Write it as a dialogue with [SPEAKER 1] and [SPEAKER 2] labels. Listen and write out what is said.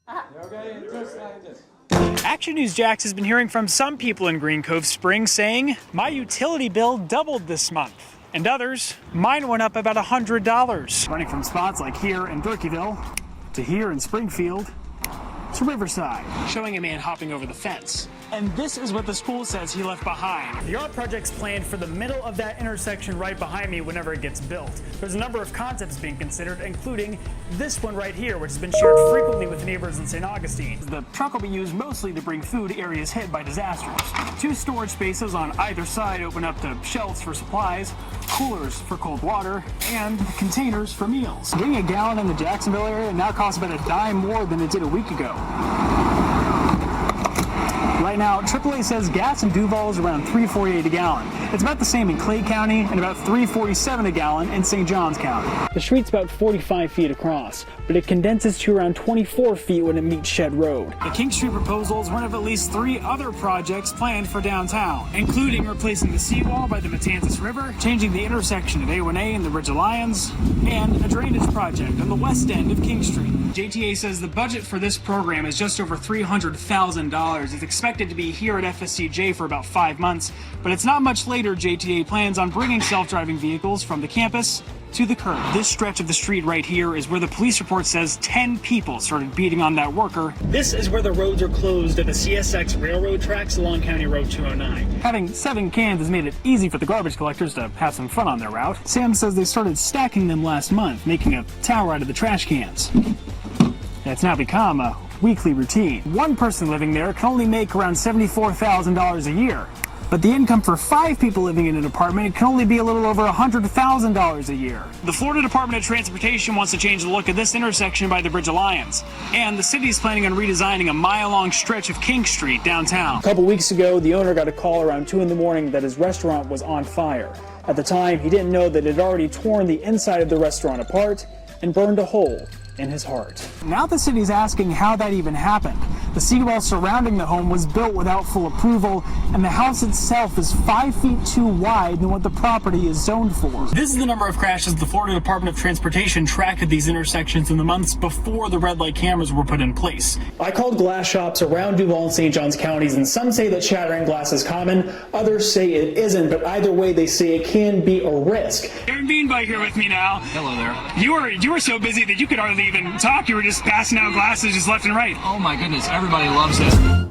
[SPEAKER 1] Okay, just like this.
[SPEAKER 2] Action News Jax has been hearing from some people in Green Cove Springs saying, my utility bill doubled this month. And others, mine went up about $100. Running from spots like here in Turkeyville to here in Springfield to Riverside. Showing a man hopping over the fence. And this is what the school says he left behind. The art project's planned for the middle of that intersection right behind me whenever it gets built. There's a number of concepts being considered, including this one right here, which has been shared frequently with neighbors in St. Augustine. The truck will be used mostly to bring food to areas hit by disasters. 2 storage spaces on either side open up to shelves for supplies, coolers for cold water, and containers for meals. Getting a gallon in the Jacksonville area now costs about a dime more than it did a week ago. Right now, AAA says gas in Duval is around $3.48 a gallon. It's about the same in Clay County and about $3.47 a gallon in St. Johns County. The street's about 45 feet across, but it condenses to around 24 feet when it meets Shed Road. The King Street proposal is one of at least 3 other projects planned for downtown, including replacing the seawall by the Matanzas River, changing the intersection of A1A and the Ridge Alliance, and a drainage project on the west end of King Street. JTA says the budget for this program is just over $300,000. It's expected to be here at FSCJ for about 5 months, but it's not much later JTA plans on bringing self-driving vehicles from the campus to the curb. This stretch of the street right here is where the police report says 10 people started beating on that worker. This is where the roads are closed at the CSX railroad tracks along County Road 209. Having 7 cans has made it easy for the garbage collectors to have some fun on their route. Sam says they started stacking them last month, making a tower out of the trash cans. It's now become a weekly routine. One person living there can only make around $74,000 a year. But the income for 5 people living in an apartment can only be a little over $100,000 a year. The Florida Department of Transportation wants to change the look of this intersection by the Bridge Alliance. And the city's planning on redesigning a mile-long stretch of King Street downtown. A couple weeks ago, the owner got a call around 2 in the morning that his restaurant was on fire. At the time, he didn't know that it had already torn the inside of the restaurant apart and burned a hole in his heart. Now the city's asking how that even happened. The seawall surrounding the home was built without full approval, and the house itself is 5 feet too wide than what the property is zoned for. This is the number of crashes the Florida Department of Transportation tracked at these intersections in the months before the red light cameras were put in place. I called glass shops around Duval and St. Johns counties, and some say that shattering glass is common, others say it isn't, but either way they say it can be a risk. Aaron Beanbike here with me now.
[SPEAKER 3] Hello there.
[SPEAKER 2] You were so busy that you could hardly even talk. You were just passing out glasses just left and right.
[SPEAKER 3] Oh my goodness, everybody loves it.